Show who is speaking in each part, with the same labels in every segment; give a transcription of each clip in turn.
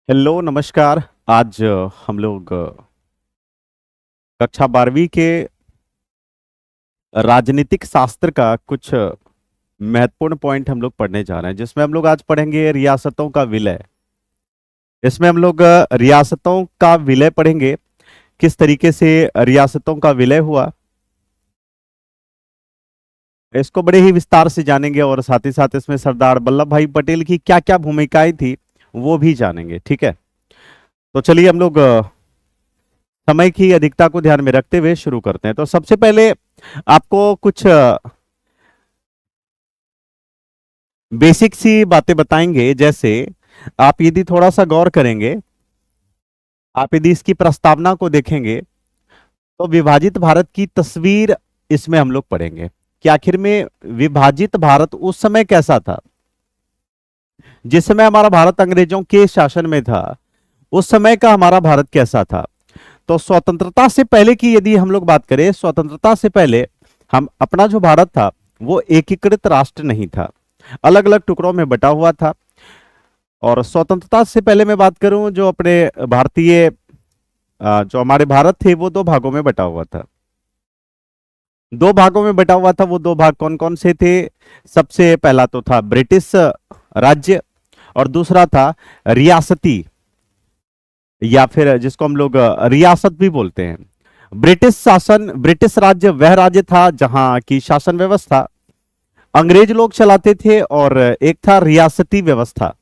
Speaker 1: Hello नमस्कार। आज हम लोग कक्षा 12वीं के राजनीतिक शास्त्र का कुछ महत्वपूर्ण पॉइंट हम लोग पढ़ने जा रहे हैं, जिसमें हम लोग आज पढ़ेंगे रियासतों का विलय। इसमें हम लोग रियासतों का विलय पढ़ेंगे, किस तरीके से रियासतों का विलय हुआ, इसको बड़े ही विस्तार से जानेंगे और साथ ही साथ इसमें सरदार वल्लभ भाई पटेल की क्या क्या भूमिकाएं थी वो भी जानेंगे। ठीक है, तो चलिए हम लोग समय की अधिकता को ध्यान में रखते हुए शुरू करते हैं। तो सबसे पहले आपको कुछ बेसिक सी बातें बताएंगे। जैसे आप यदि थोड़ा सा गौर करेंगे, आप यदि इसकी प्रस्तावना को देखेंगे तो विभाजित भारत की तस्वीर इसमें हम लोग पढ़ेंगे कि आखिर में विभाजित भारत उस समय कैसा था। जिस समय हमारा भारत अंग्रेजों के शासन में था, उस समय का हमारा भारत कैसा था। तो स्वतंत्रता से पहले की यदि हम लोग बात करें, स्वतंत्रता से पहले हम अपना जो भारत था वो एकीकृत राष्ट्र नहीं था, अलग अलग टुकड़ों में बटा हुआ था। और स्वतंत्रता से पहले मैं बात करूं, जो अपने भारतीय जो हमारे भारत थे वो दो भागों में बटा हुआ था। दो भागों में बटा हुआ था। वो दो भाग कौन कौन से थे? सबसे पहला तो था ब्रिटिश राज्य और दूसरा था रियासती, या फिर जिसको हम लोग रियासत भी बोलते हैं। ब्रिटिश शासन, ब्रिटिश राज्य वह राज्य था जहां की शासन व्यवस्था अंग्रेज लोग चलाते थे, और एक था रियासती व्यवस्था।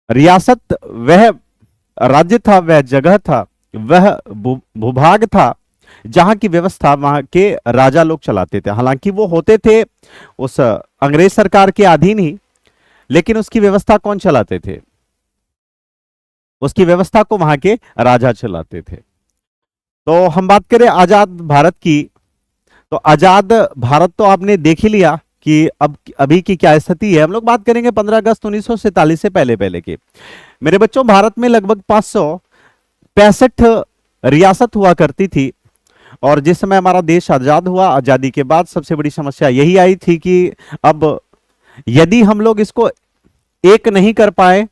Speaker 1: रियासत वह राज्य था, वह जगह था, वह भूभाग था जहां की व्यवस्था वहां के राजा लोग चलाते थे। हालांकि वो होते थे उस अंग्रेज सरकार के अधीन ही, लेकिन उसकी व्यवस्था कौन चलाते थे? उसकी व्यवस्था को वहां के राजा चलाते थे। तो हम बात करें आजाद भारत की, तो आजाद भारत तो आपने देख ही लिया कि अब अभी की क्या स्थिति है। हम लोग बात करेंगे 15 अगस्त 1947 से पहले पहले की। मेरे बच्चों, भारत में लगभग 565 रियासत हुआ करती थी। और जिस समय हमारा देश आजाद हुआ, आजादी के बाद सबसे बड़ी समस्या यही आई थी कि अब यदि हम लोग इसको एक नहीं कर पाए,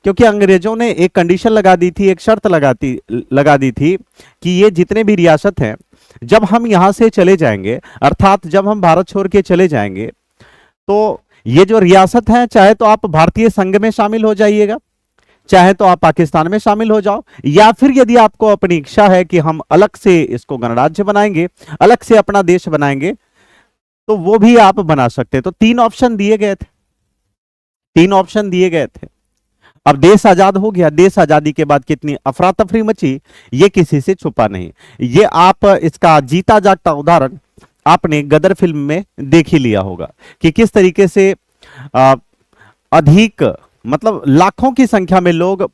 Speaker 1: क्योंकि अंग्रेजों ने एक कंडीशन लगा दी थी, एक शर्त लगा दी थी कि ये जितने भी रियासत हैं, जब हम यहां से चले जाएंगे, अर्थात जब हम भारत छोड़ के चले जाएंगे, तो ये जो रियासत है, चाहे तो आप भारतीय संघ में शामिल हो जाइएगा, चाहे तो आप पाकिस्तान में शामिल हो जाओ, या फिर यदि आपको अपनी इच्छा है कि हम अलग से इसको गणराज्य बनाएंगे, अलग से अपना देश बनाएंगे, तो वो भी आप बना सकते। तो तीन ऑप्शन दिए गए थे, तीन ऑप्शन दिए गए थे। अब देश आजाद हो गया। देश आजादी के बाद कितनी अफरा तफरी मची, ये किसी से छुपा नहीं। ये आप इसका जीता जागता उदाहरण आपने गदर फिल्म में देख ही लिया होगा कि किस तरीके से आ, अधिक मतलब लाखों की संख्या में लोग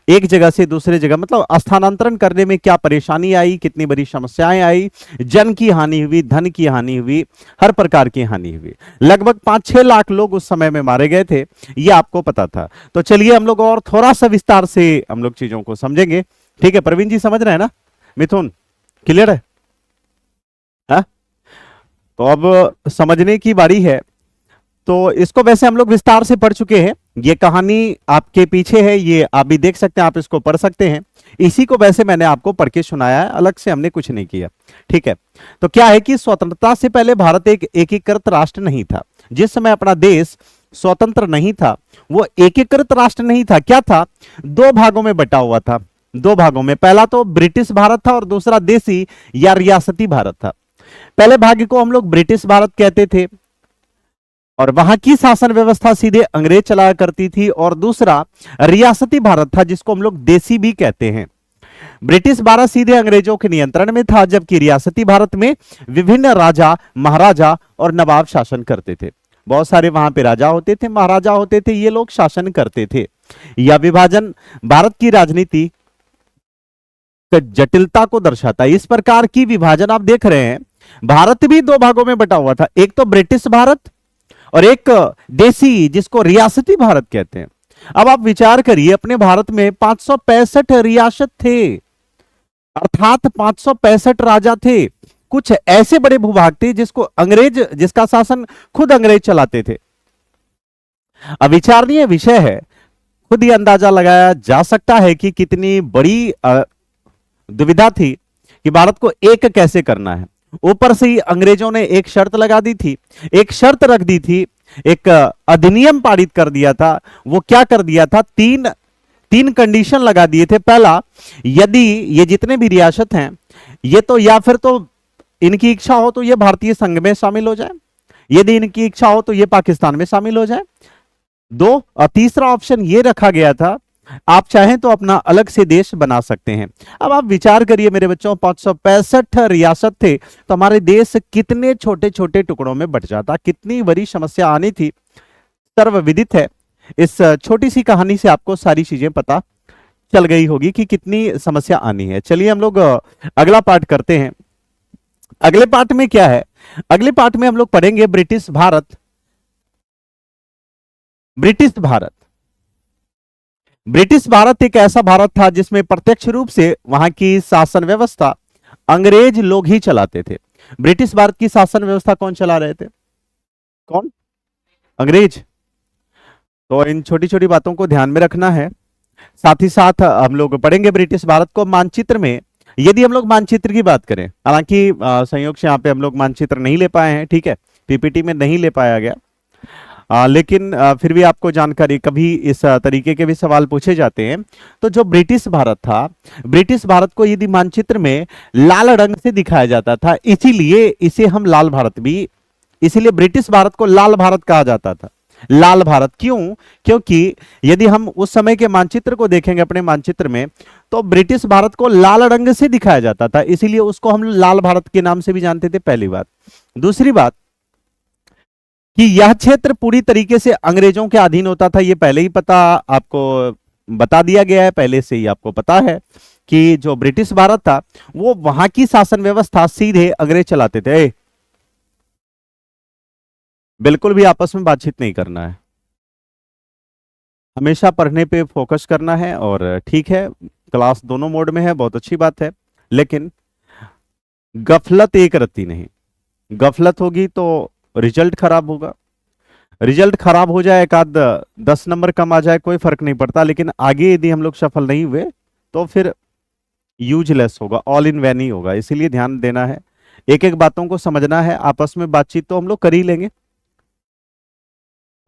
Speaker 1: एक जगह से दूसरे जगह मतलब स्थानांतरण करने में क्या परेशानी आई, कितनी बड़ी समस्याएं आई, जन की हानि हुई, धन की हानि हुई, हर प्रकार की हानि हुई। लगभग 5-6 लाख लोग उस समय में मारे गए थे, ये आपको पता था। तो चलिए हम लोग और थोड़ा सा विस्तार से हम लोग चीजों को समझेंगे। ठीक है, प्रवीण जी समझ रहे हैं ना? मिथुन क्लियर है? हा? तो अब समझने की बारी है। तो इसको वैसे हम लोग विस्तार से पढ़ चुके हैं, ये कहानी आपके पीछे है, ये आप भी देख सकते हैं, आप इसको पढ़ सकते हैं। इसी को वैसे मैंने आपको पढ़ के सुनाया है, अलग से हमने कुछ नहीं किया। ठीक है, तो क्या है कि स्वतंत्रता से पहले भारत एक एकीकृत राष्ट्र नहीं था। जिस समय अपना देश स्वतंत्र नहीं था, वो एकीकृत राष्ट्र नहीं था। क्या था? दो भागों में बटा हुआ था। दो भागों में, पहला तो ब्रिटिश भारत था और दूसरा देसी या रियासती भारत था। पहले भाग को हम लोग ब्रिटिश भारत कहते थे, और वहां की शासन व्यवस्था सीधे अंग्रेज चलाया करती थी। और दूसरा रियासती भारत था, जिसको हम लोग देसी भी कहते हैं। ब्रिटिश भारत सीधे अंग्रेजों के नियंत्रण में था, जबकि रियासती भारत में विभिन्न राजा, महाराजा और नवाब शासन करते थे। बहुत सारे वहां पे राजा होते थे, महाराजा होते थे, ये लोग शासन करते थे। यह विभाजन भारत की राजनीति जटिलता को दर्शाता है। इस प्रकार की विभाजन आप देख रहे हैं, भारत भी दो भागों में बटा हुआ था, एक तो ब्रिटिश भारत और एक देसी, जिसको रियासती भारत कहते हैं। अब आप विचार करिए, अपने भारत में 565 रियासत थे, अर्थात 565 राजा थे। कुछ ऐसे बड़े भूभाग थे जिसको अंग्रेज, जिसका शासन खुद अंग्रेज चलाते थे। अब विचारणीय विषय है, खुद ही अंदाजा लगाया जा सकता है कि कितनी बड़ी दुविधा थी कि भारत को एक कैसे करना है। ऊपर से ही अंग्रेजों ने एक शर्त लगा दी थी, एक शर्त रख दी थी, एक अधिनियम पारित कर दिया था। वो क्या कर दिया था, तीन कंडीशन लगा दिए थे। पहला, यदि ये जितने भी रियासत हैं ये तो या फिर तो इनकी इच्छा हो तो ये भारतीय संघ में शामिल हो जाए, यदि इनकी इच्छा हो तो ये पाकिस्तान में शामिल हो जाए। दो, और तीसरा ऑप्शन ये रखा गया था, आप चाहें तो अपना अलग से देश बना सकते हैं। अब आप विचार करिए मेरे बच्चों, 565 रियासत थे तो हमारे देश कितने छोटे छोटे टुकड़ों में बट जाता, कितनी बड़ी समस्या आनी थी, सर्वविदित है। इस छोटी सी कहानी से आपको सारी चीजें पता चल गई होगी कि कितनी समस्या आनी है। चलिए हम लोग अगला पार्ट करते हैं। अगले पार्ट में क्या है, अगले पार्ट में हम लोग पढ़ेंगे British Bharat. British Bharat, British Bharat एक ऐसा भारत था जिसमें प्रत्यक्ष रूप से वहां की शासन व्यवस्था अंग्रेज लोग ही चलाते थे। ब्रिटिश भारत की शासन व्यवस्था कौन चला रहे थे, कौन, अंग्रेज। तो इन छोटी छोटी बातों को ध्यान में रखना है। साथ ही साथ हम लोग पढ़ेंगे ब्रिटिश भारत को मानचित्र में। यदि हम लोग मानचित्र की बात करें, हालांकि संयोग से यहाँ पे हम लोग मानचित्र नहीं ले पाए हैं, ठीक है, पीपीटी में नहीं ले पाया गया, लेकिन फिर भी आपको जानकारी, कभी इस तरीके के भी सवाल पूछे जाते हैं। तो जो ब्रिटिश भारत था, ब्रिटिश भारत को यदि मानचित्र में लाल रंग से दिखाया जाता था, इसीलिए इसे हम लाल भारत भी, इसीलिए ब्रिटिश भारत को लाल भारत कहा जाता था। लाल भारत क्यों, क्योंकि यदि हम उस समय के मानचित्र को देखेंगे अपने मानचित्र में, तो ब्रिटिश भारत को लाल रंग से दिखाया जाता था, इसीलिए उसको हम लाल भारत के नाम से भी जानते थे, पहली बात। दूसरी बात कि यह क्षेत्र पूरी तरीके से अंग्रेजों के अधीन होता था, ये पहले ही पता आपको बता दिया गया है, पहले से ही आपको पता है कि जो ब्रिटिश भारत था वो वहां की शासन व्यवस्था सीधे अंग्रेज चलाते थे। बिल्कुल भी आपस में बातचीत नहीं करना है, हमेशा पढ़ने पे फोकस करना है। और ठीक है, क्लास दोनों मोड में है, बहुत अच्छी बात है, लेकिन गफलत एक रत्ती नहीं। गफलत होगी तो रिजल्ट खराब होगा, रिजल्ट खराब हो जाए, एक आध 10 नंबर कम आ जाए, कोई फर्क नहीं पड़ता, लेकिन आगे यदि हम लोग सफल नहीं हुए तो फिर यूजलेस होगा, ऑल इन वैन ही होगा। इसीलिए ध्यान देना है, एक एक बातों को समझना है। आपस में बातचीत तो हम लोग कर ही लेंगे,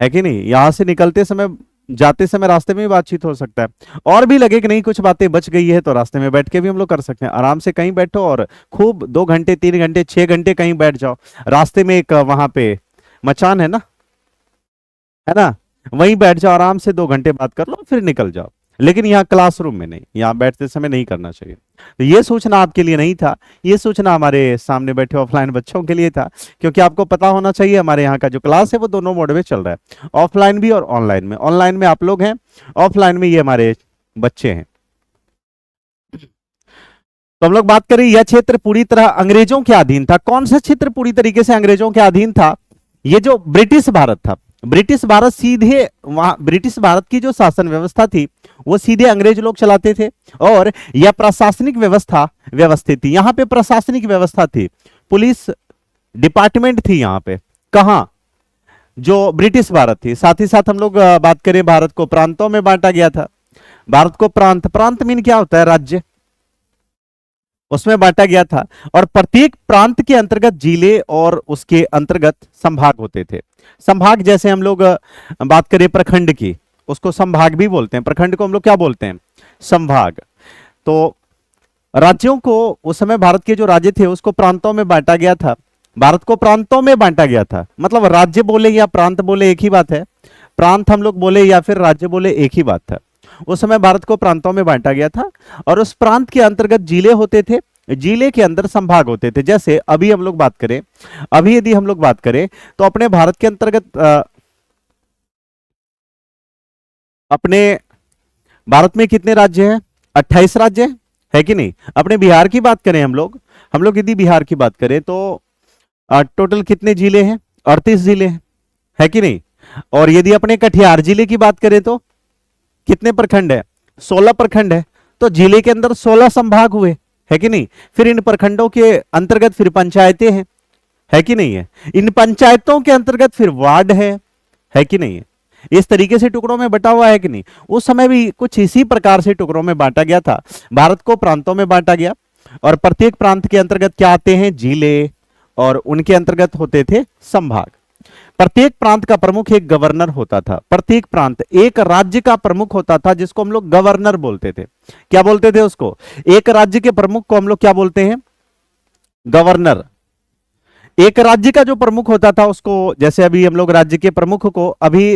Speaker 1: है कि नहीं, यहां से निकलते समय, जाते समय रास्ते में भी बातचीत हो सकता है, और भी लगे कि नहीं कुछ बातें बच गई है तो रास्ते में बैठ के भी हम लोग कर सकते हैं। आराम से कहीं बैठो और खूब 2 घंटे 3 घंटे 6 घंटे कहीं बैठ जाओ, रास्ते में एक वहां पे मचान है ना, वहीं बैठ जाओ, आराम से 2 घंटे बात कर लो, फिर निकल जाओ। लेकिन यहाँ क्लासरूम में नहीं, यहाँ बैठते समय नहीं करना चाहिए। तो ये सूचना आपके लिए नहीं था, ये सूचना हमारे सामने बैठे ऑफलाइन बच्चों के लिए था, क्योंकि आपको पता होना चाहिए हमारे यहाँ का जो क्लास है वो दोनों मोड में चल रहा है, ऑफलाइन भी और ऑनलाइन में। ऑनलाइन में आप लोग हैं, ऑफलाइन में ये हमारे बच्चे हैं। तो हम लोग बात करें, यह क्षेत्र पूरी तरह अंग्रेजों के अधीन था। कौन सा क्षेत्र पूरी तरीके से अंग्रेजों के अधीन था, ये जो ब्रिटिश भारत था। ब्रिटिश भारत सीधे वहां, ब्रिटिश भारत की जो शासन व्यवस्था थी वो सीधे अंग्रेज लोग चलाते थे, और यह प्रशासनिक व्यवस्था व्यवस्थित थी। यहां पे प्रशासनिक व्यवस्था थी, पुलिस डिपार्टमेंट थी यहां पे, कहां, जो ब्रिटिश भारत थी। साथ ही साथ हम लोग बात करें, भारत को प्रांतों में बांटा गया था। भारत को प्रांत, प्रांत मीन क्या होता है, राज्य, उसमें बांटा गया था। और प्रत्येक प्रांत के अंतर्गत जिले और उसके अंतर्गत संभाग होते थे। संभाग, जैसे हम लोग बात करें प्रखंड की, उसको संभाग भी बोलते हैं, प्रखंड को हम लोग क्या बोलते हैं, संभाग। तो राज्यों को, उस समय भारत के जो राज्य थे उसको प्रांतों में बांटा गया था। भारत को प्रांतों में बांटा गया था, मतलब राज्य बोले या प्रांत बोले एक ही बात है, प्रांत हम लोग बोले या फिर राज्य बोले एक ही बात था। उस समय भारत को प्रांतों में बांटा गया था, और उस प्रांत के अंतर्गत जिले होते थे, जिले के अंदर संभाग होते थे। जैसे अभी हम लोग बात करें, अभी यदि हम लोग बात करें तो अपने भारत के अंतर्गत, अपने भारत में कितने राज्य हैं, 28 राज्य है कि नहीं। अपने बिहार की बात करें हम लोग यदि बिहार की बात करें तो टोटल कितने जिले हैं, 38 जिले हैं, है कि नहीं। और यदि अपने कटिहार जिले की बात करें तो कितने प्रखंड है, 16 प्रखंड है। तो जिले के अंदर 16 संभाग हुए, है कि नहीं। फिर इन प्रखंडों के अंतर्गत फिर पंचायतें हैं, है कि नहीं है। इन पंचायतों के अंतर्गत फिर वार्ड है कि नहीं है। इस तरीके से टुकड़ों में बटा हुआ है कि नहीं? उस समय भी कुछ इसी प्रकार से टुकड़ों में बांटा गया था। भारत को प्रांतों में बांटा गया और प्रत्येक प्रांत के अंतर्गत क्या आते हैं? जिले, और उनके अंतर्गत होते थे संभाग। प्रत्येक प्रांत का प्रमुख एक गवर्नर होता था। प्रत्येक प्रांत एक राज्य का प्रमुख होता था, जिसको हम लोग गवर्नर बोलते थे। क्या बोलते थे उसको? एक राज्य के प्रमुख को हम लोग क्या बोलते हैं? गवर्नर। एक राज्य का जो प्रमुख होता था उसको, जैसे अभी हम लोग राज्य के प्रमुख को, अभी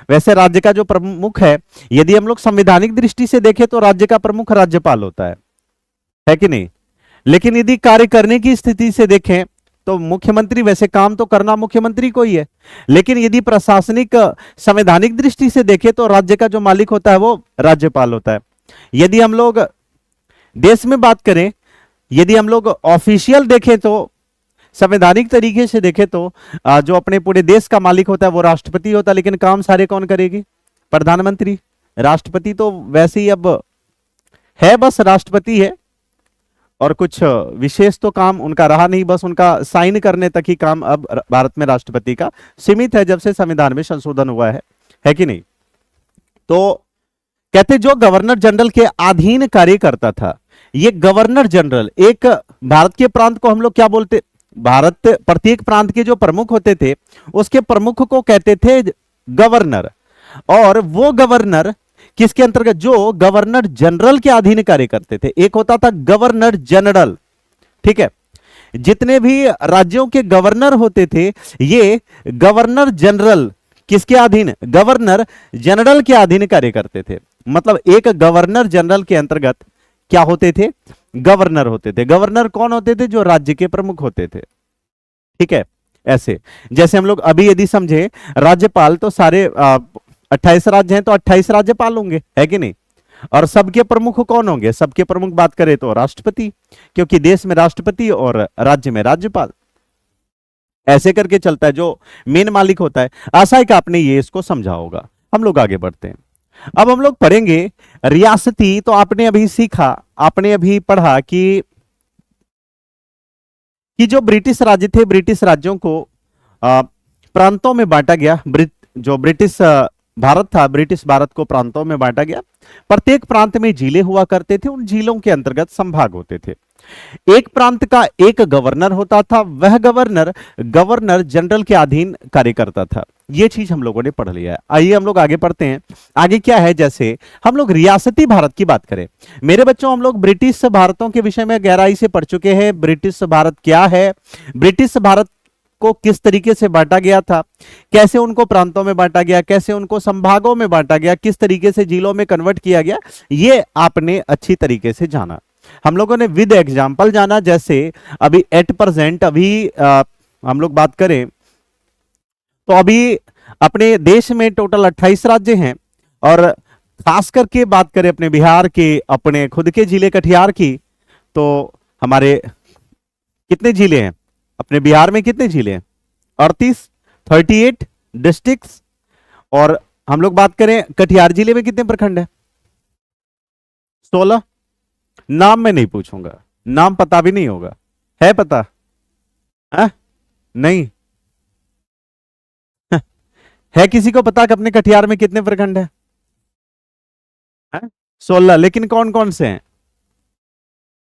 Speaker 1: वैसे राज्य का जो प्रमुख है, यदि हम लोग संवैधानिक दृष्टि से देखें तो राज्य का प्रमुख राज्यपाल होता है कि नहीं? लेकिन यदि कार्य करने की स्थिति से देखें तो मुख्यमंत्री, वैसे काम तो करना मुख्यमंत्री को ही है, लेकिन यदि प्रशासनिक संवैधानिक दृष्टि से देखें तो राज्य का जो मालिक होता है वो राज्यपाल होता है। यदि हम लोग देश में बात करें, यदि हम लोग ऑफिशियल देखें तो, संवैधानिक तरीके से देखें तो जो अपने पूरे देश का मालिक होता है वो राष्ट्रपति होता है, लेकिन काम सारे कौन करेगी? प्रधानमंत्री। राष्ट्रपति तो वैसे ही अब है, बस राष्ट्रपति है, और कुछ विशेष तो काम उनका रहा नहीं, बस उनका साइन करने तक ही काम अब भारत में राष्ट्रपति का सीमित है, जब से संविधान में संशोधन हुआ है कि नहीं? तो कहते जो गवर्नर जनरल के अधीन कार्य करता था, ये गवर्नर जनरल, एक भारत के प्रांत को हम लोग क्या बोलते? भारत, प्रत्येक प्रांत के जो प्रमुख होते थे उसके प्रमुख को कहते थे गवर्नर, और वो गवर्नर किसके अंतर्गत? जो गवर्नर जनरल के अधीन कार्य करते थे। एक होता था गवर्नर जनरल, ठीक है? जितने भी राज्यों के गवर्नर होते थे, ये गवर्नर जनरल किसके अधीन? गवर्नर जनरल के अधीन कार्य करते थे। मतलब एक गवर्नर जनरल के अंतर्गत क्या होते थे? गवर्नर होते थे। गवर्नर कौन होते थे? जो राज्य के प्रमुख होते थे, ठीक है? ऐसे जैसे हम लोग अभी यदि समझे, राज्यपाल तो सारे 28 राज्य हैं तो 28 राज्यपाल होंगे, है कि नहीं? और सबके प्रमुख कौन होंगे? सबके प्रमुख बात करें तो राष्ट्रपति, क्योंकि देश में राष्ट्रपति और राज्य में राज्यपाल, ऐसे करके चलता है। जो मेन मालिक होता है। आशा है कि आपने ये इसको समझा होगा। हम लोग आगे बढ़ते हैं। अब हम लोग पढ़ेंगे रियासती। तो आपने अभी सीखा, आपने अभी पढ़ा कि जो ब्रिटिश राज्य थे, ब्रिटिश राज्यों को प्रांतों में बांटा गया। जो ब्रिटिश भारत था, ब्रिटिश भारत को प्रांतों में बांटा गया। प्रत्येक प्रांत में जिले हुआ करते थे, उन जिलों के अंतर्गत संभाग होते थे। एक प्रांत का एक गवर्नर होता था, वह गवर्नर गवर्नर जनरल के अधीन कार्य करता था। यह चीज हम लोगों ने पढ़ लिया है। आइए हम लोग आगे पढ़ते हैं। आगे क्या है, जैसे हम लोग रियासती भारत की बात करें। मेरे बच्चों, हम लोग ब्रिटिश भारतों के विषय में गहराई से पढ़ चुके हैं। ब्रिटिश भारत क्या है, ब्रिटिश भारत को किस तरीके से बांटा गया था, कैसे उनको प्रांतों में बांटा गया, कैसे उनको संभागों में बांटा गया, किस तरीके से जिलों में कन्वर्ट किया गया, ये आपने अच्छी तरीके से जाना। हम लोगों ने विद एग्जाम्पल जाना। जैसे अभी एट प्रेजेंट अभी हम लोग बात करें तो अभी अपने देश में टोटल 28 राज्य हैं, और खास करके बात करें अपने बिहार के, अपने खुद के जिले कटिहार की, तो हमारे कितने जिले हैं? अपने बिहार में कितने जिले हैं? 38 डिस्ट्रिक्ट्स। और हम लोग बात करें कटिहार जिले में कितने प्रखंड है? 16। नाम मैं नहीं पूछूंगा, नाम पता भी नहीं होगा। है पता? है? नहीं है किसी को पता कि अपने कटिहार में कितने प्रखंड है? 16। लेकिन कौन कौन से हैं?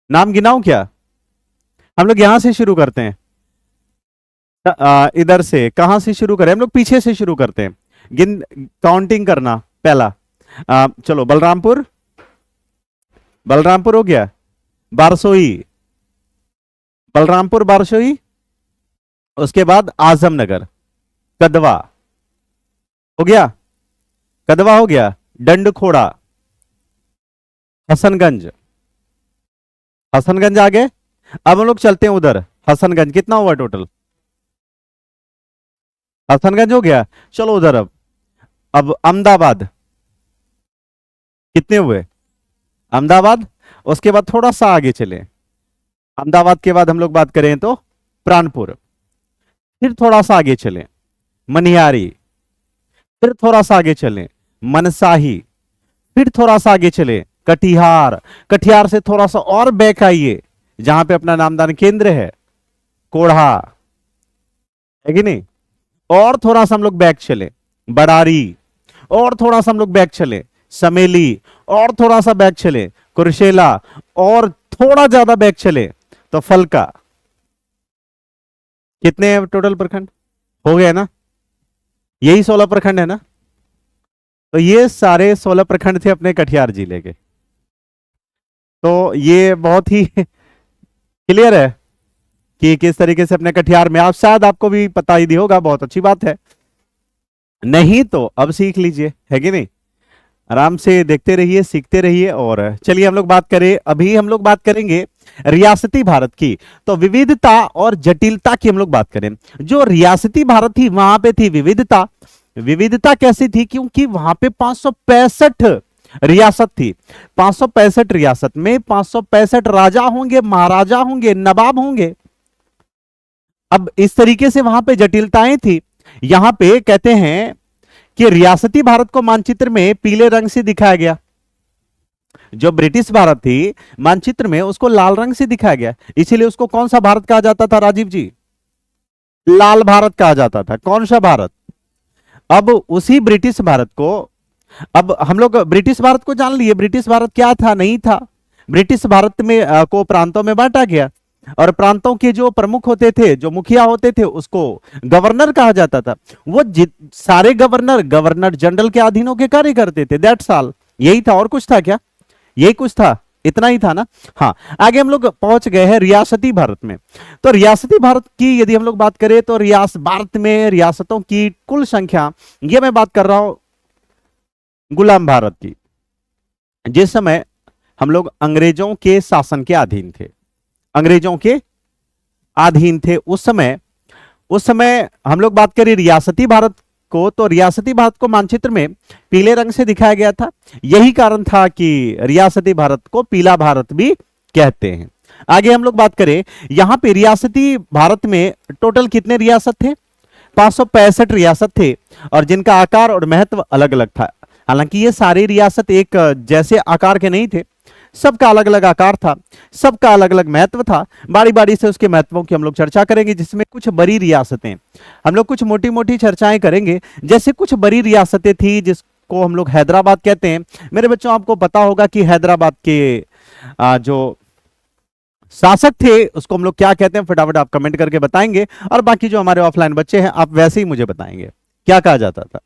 Speaker 1: नाम गिनाऊं क्या? हम लोग यहां से शुरू करते हैं। इधर से कहां से शुरू करें? हम लोग पीछे से शुरू करते हैं। काउंटिंग करना। पहला चलो, बलरामपुर, बलरामपुर हो गया। बारसोई, बलरामपुर बारसोई। उसके बाद आजमनगर, कदवा हो गया, कदवा हो गया। डंडखोड़ा, हसनगंज, हसनगंज आ गए। अब हम लोग चलते हैं उधर। हसनगंज कितना हुआ टोटल? हसनगंज हो गया। चलो उधर। अब अहमदाबाद कितने हुए? अहमदाबाद। उसके बाद थोड़ा सा आगे चले। अहमदाबाद के बाद हम लोग बात करें तो प्राणपुर। फिर थोड़ा सा आगे चले, मनिहारी। फिर थोड़ा सा आगे चले, मनसाही। फिर थोड़ा सा आगे चले, कटिहार। कटिहार से थोड़ा सा और बैक आइए, जहां पे अपना नामदान केंद्र है, कोढ़ा, है कि नहीं? और थोड़ा सा हम लोग बैक चले, बड़ारी। और थोड़ा सा हम लोग बैक चले, समेली, और थोड़ा सा बैक चले, कुर्शेला, और थोड़ा ज्यादा बैक चले तो फलका। कितने हैं टोटल प्रखंड? हो गया ना? यही 16 प्रखंड है ना? तो ये सारे 16 प्रखंड थे अपने कटिहार जिले के। तो ये बहुत ही क्लियर है कि किस तरीके से अपने कटिहार में, आप शायद आपको भी पता ही होगा, बहुत अच्छी बात है, नहीं तो अब सीख लीजिए, है कि नहीं? आराम से देखते रहिए, सीखते रहिए। और चलिए हम लोग बात करें, अभी हम लोग बात करेंगे रियासती भारत की। तो विविधता और जटिलता की हम लोग बात करें। जो रियासती भारत थी वहां पे थी विविधता। विविधता कैसी थी? क्योंकि वहां पे 565 रियासत थी। 565 रियासत में 565 राजा होंगे, महाराजा होंगे, नवाब होंगे। अब इस तरीके से वहां पे जटिलताएं थी। यहां पे कहते हैं कि रियासती भारत को मानचित्र में पीले रंग से दिखाया गया। जो ब्रिटिश भारत थी मानचित्र में उसको लाल रंग से दिखाया गया, इसीलिए उसको कौन सा भारत कहा जाता था राजीव जी? लाल भारत कहा जाता था। कौन सा भारत? अब उसी ब्रिटिश भारत को, अब हम लोग ब्रिटिश भारत को जान लिए, ब्रिटिश भारत क्या था नहीं था। ब्रिटिश भारत में को प्रांतों में बांटा गया, और प्रांतों के जो प्रमुख होते थे, जो मुखिया होते थे, उसको गवर्नर कहा जाता था। वो सारे गवर्नर गवर्नर जनरल के अधीन होकर कार्य करते थे। दैट्स ऑल, यही था। और कुछ था क्या? यही कुछ था, इतना ही था ना। हाँ, आगे हम लोग पहुंच गए हैं रियासती भारत में। तो रियासती भारत की यदि हम लोग बात करें तो भारत में रियासतों की कुल संख्या, ये मैं बात कर रहा हूं गुलाम भारत की, जिस समय हम लोग अंग्रेजों के शासन के अधीन थे, अंग्रेजों के अधीन थे उस समय हम लोग बात करें रियासती भारत को, तो रियासती भारत को मानचित्र में पीले रंग से दिखाया गया था। यही कारण था कि रियासती भारत को पीला भारत भी कहते हैं। आगे हम लोग बात करें, यहां पे रियासती भारत में टोटल कितने रियासत थे? 565 रियासत थे, और जिनका आकार और महत्व अलग अलग था। हालांकि ये सारे रियासत एक जैसे आकार के नहीं थे, सबका अलग अलग आकार था, सबका अलग अलग महत्व था। बारी बारी से उसके महत्वों की हम लोग चर्चा करेंगे, जिसमें कुछ बड़ी रियासतें, हम लोग कुछ मोटी मोटी चर्चाएं करेंगे। जैसे कुछ बड़ी रियासतें थी जिसको हम लोग हैदराबाद कहते हैं। मेरे बच्चों, आपको पता होगा कि हैदराबाद के जो शासक थे उसको हम लोग क्या कहते हैं, फटाफट आप कमेंट करके बताएंगे। और बाकी जो हमारे ऑफलाइन बच्चे हैं, आप वैसे ही मुझे बताएंगे। क्या कहा जाता था?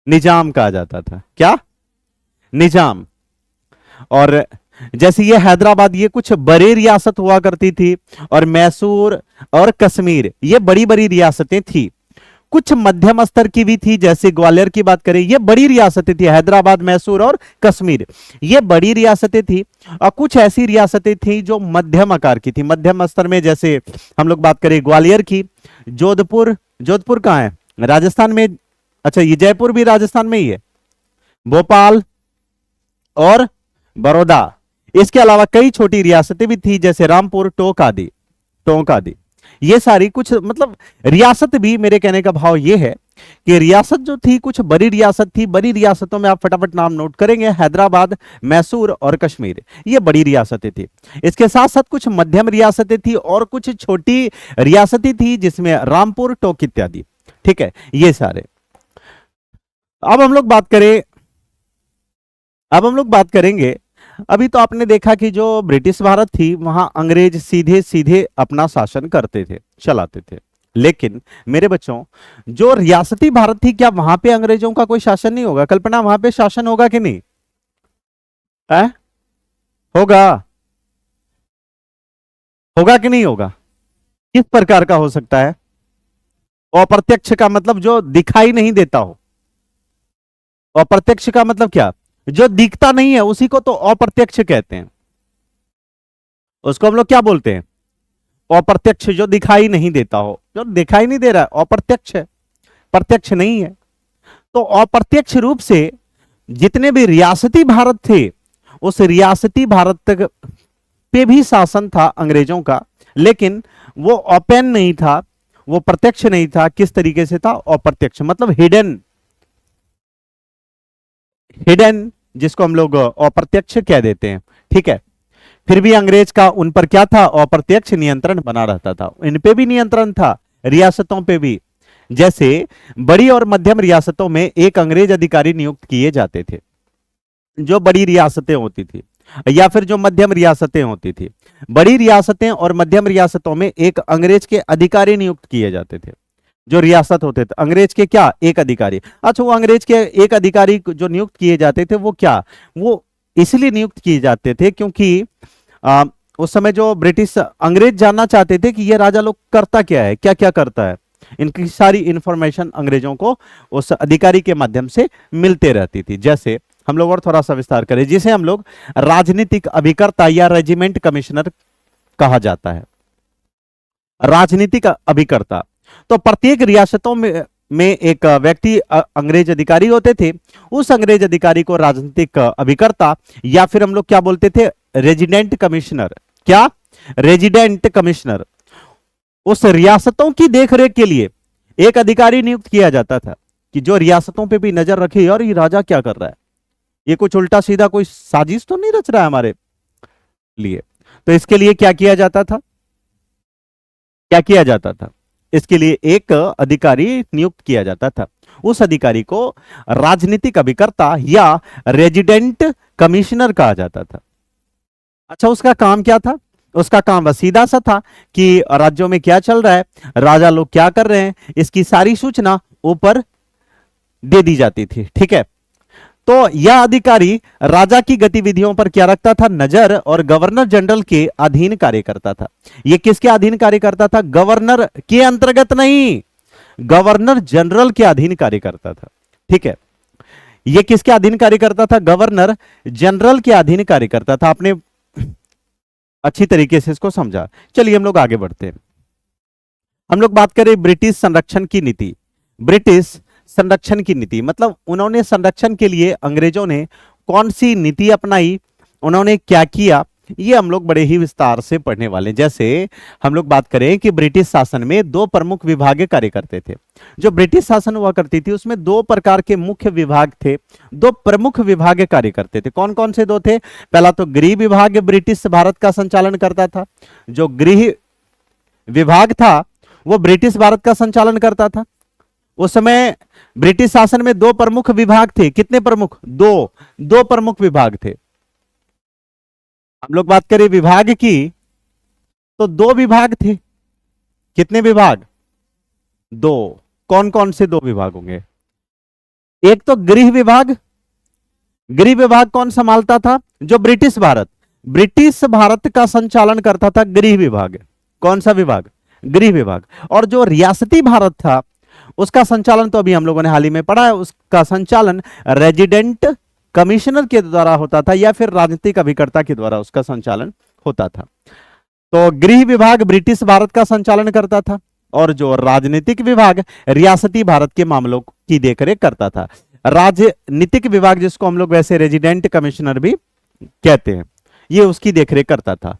Speaker 1: निजाम कहा जाता था। क्या? निजाम। और जैसे ये हैदराबाद, ये कुछ बड़ी रियासत हुआ करती थी, और मैसूर और कश्मीर ये बड़ी बड़ी रियासतें थी। कुछ मध्यम स्तर की भी थी, जैसे ग्वालियर की बात करें, ये बड़ी रियासतें थी। हैदराबाद, मैसूर और कश्मीर ये बड़ी रियासतें थी। और कुछ ऐसी रियासतें थी जो मध्यम आकार की थी, मध्यम स्तर में। जैसे हम लोग बात करें ग्वालियर की, जोधपुर, जोधपुर कहाँ है? राजस्थान में। अच्छा, ये जयपुर भी राजस्थान में ही है। भोपाल और बड़ौदा। इसके अलावा कई छोटी रियासतें भी थी, जैसे रामपुर, टोंक आदि, टोंक आदि। ये सारी कुछ, मतलब रियासत भी, मेरे कहने का भाव ये है कि रियासत जो थी कुछ बड़ी रियासत थी। बड़ी रियासतों में आप फटाफट नाम नोट करेंगे, हैदराबाद, मैसूर और कश्मीर, ये बड़ी रियासतें थी। इसके साथ साथ कुछ मध्यम रियासतें थी और कुछ छोटी रियासतें थी, जिसमें रामपुर, टोंक इत्यादि। ठीक है, ये सारे। अब हम लोग बात करें, अब हम लोग बात करेंगे, अभी तो आपने देखा कि जो ब्रिटिश भारत थी वहां अंग्रेज सीधे सीधे अपना शासन करते थे, चलाते थे। लेकिन मेरे बच्चों, जो रियासती भारत थी, क्या वहां पे अंग्रेजों का कोई शासन नहीं होगा? कल्पना, वहां पे शासन होगा कि नहीं है? होगा? होगा कि नहीं होगा? किस प्रकार का हो सकता है? अप्रत्यक्ष का मतलब जो दिखाई नहीं देता हो। अप्रत्यक्ष का मतलब क्या? जो दिखता नहीं है उसी को तो अप्रत्यक्ष कहते हैं। उसको हम लोग क्या बोलते हैं? अप्रत्यक्ष। जो दिखाई नहीं देता हो, जो दिखाई नहीं दे रहा है, अप्रत्यक्ष है, प्रत्यक्ष नहीं है। तो अप्रत्यक्ष रूप से जितने भी रियासती भारत थे, उस रियासती भारत तक पे भी शासन था अंग्रेजों का, लेकिन वो ओपन नहीं था, वो प्रत्यक्ष नहीं था। किस तरीके से था? अप्रत्यक्ष, मतलब हिडन, हिडन, जिसको हम लोग अप्रत्यक्ष कह देते हैं। ठीक है, फिर भी अंग्रेज का उन पर क्या था? अप्रत्यक्ष नियंत्रण बना रहता था। इन पे भी नियंत्रण था, रियासतों पे भी, जैसे बड़ी और मध्यम रियासतों में एक अंग्रेज अधिकारी नियुक्त किए जाते थे। जो बड़ी रियासतें होती थी या फिर जो मध्यम रियासतें होती थी, बड़ी रियासतें और मध्यम रियासतों में एक अंग्रेज के अधिकारी नियुक्त किए जाते थे। जो रियासत होते थे अंग्रेज के क्या एक अधिकारी, अच्छा वो अंग्रेज के एक अधिकारी जो नियुक्त किए जाते थे वो क्या, वो इसलिए नियुक्त किए जाते थे क्योंकि उस समय जो ब्रिटिश अंग्रेज जानना चाहते थे कि ये राजा लोग करता क्या है, क्या क्या करता है, इनकी सारी इंफॉर्मेशन अंग्रेजों को उस अधिकारी के माध्यम से मिलते रहती थी। जैसे हम लोग और थोड़ा सा विस्तार करें, जिसे हम लोग राजनीतिक अभिकर्ता या रेजिमेंट कमिश्नर कहा जाता है। राजनीतिक अभिकर्ता, तो प्रत्येक रियासतों में एक व्यक्ति अंग्रेज अधिकारी होते थे। उस अंग्रेज अधिकारी को राजनीतिक अभिकर्ता या फिर हम लोग क्या बोलते थे, रेजिडेंट कमिश्नर। क्या, रेजिडेंट कमिश्नर। उस रियासतों की देखरेख के लिए एक अधिकारी नियुक्त किया जाता था कि जो रियासतों पे भी नजर रखे, और ये राजा क्या कर रहा है, ये कुछ उल्टा सीधा कोई साजिश तो नहीं रच रहा है हमारे लिए। तो इसके लिए क्या किया जाता था, क्या किया जाता था, इसके लिए एक अधिकारी नियुक्त किया जाता था। उस अधिकारी को राजनीतिक अभिकर्ता या रेजिडेंट कमिश्नर कहा जाता था। अच्छा, उसका काम क्या था, उसका काम बस सीधा सा था कि राज्यों में क्या चल रहा है, राजा लोग क्या कर रहे हैं, इसकी सारी सूचना ऊपर दे दी जाती थी। ठीक है, तो यह अधिकारी राजा की गतिविधियों पर क्या रखता था, नजर, और गवर्नर जनरल के अधीन कार्य करता था। यह किसके अधीन कार्य करता था, गवर्नर के अंतर्गत नहीं, गवर्नर जनरल के अधीन कार्य करता था। ठीक है, यह किसके अधीन कार्य करता था, गवर्नर जनरल के अधीन कार्य करता था। आपने अच्छी तरीके से इसको समझा। चलिए हम लोग आगे बढ़ते हैं। हम लोग बात करें ब्रिटिश संरक्षण की नीति। ब्रिटिश संरक्षण की नीति मतलब उन्होंने संरक्षण के लिए अंग्रेजों ने कौन सी नीति अपनाई, उन्होंने क्या किया, ये हम लोग बड़े ही विस्तार से पढ़ने वाले हैं। जैसे हम लोग बात करें कि ब्रिटिश शासन में दो प्रमुख विभाग कार्य करते थे। जो ब्रिटिश शासन हुआ करती थी उसमें दो प्रकार के मुख्य विभाग थे, दो प्रमुख विभाग कार्य करते थे। कौन कौन से दो थे, पहला तो गृह विभाग ब्रिटिश भारत का संचालन करता था। जो गृह विभाग था वो ब्रिटिश भारत का संचालन करता था। उस समय ब्रिटिश शासन में दो प्रमुख विभाग थे। कितने प्रमुख, दो प्रमुख विभाग थे। हम लोग बात करें विभाग की तो दो विभाग थे। कितने विभाग, दो। कौन कौन से दो विभाग होंगे, एक तो गृह विभाग। गृह विभाग कौन संभालता था, जो ब्रिटिश भारत का संचालन करता था गृह विभाग। कौन सा विभाग, गृह विभाग। और जो रियासती भारत था उसका संचालन तो अभी हम लोगों ने हाल ही में पढ़ा है, उसका संचालन रेजिडेंट कमिश्नर के द्वारा होता था या फिर राजनीतिक अभिकर्ता के द्वारा उसका संचालन होता था। तो गृह विभाग ब्रिटिश भारत का संचालन करता था और जो राजनीतिक विभाग रियासती भारत के मामलों की देखरेख करता था। राजनीतिक विभाग जिसको हम लोग वैसे रेजिडेंट कमिश्नर भी कहते हैं, ये उसकी देखरेख करता था।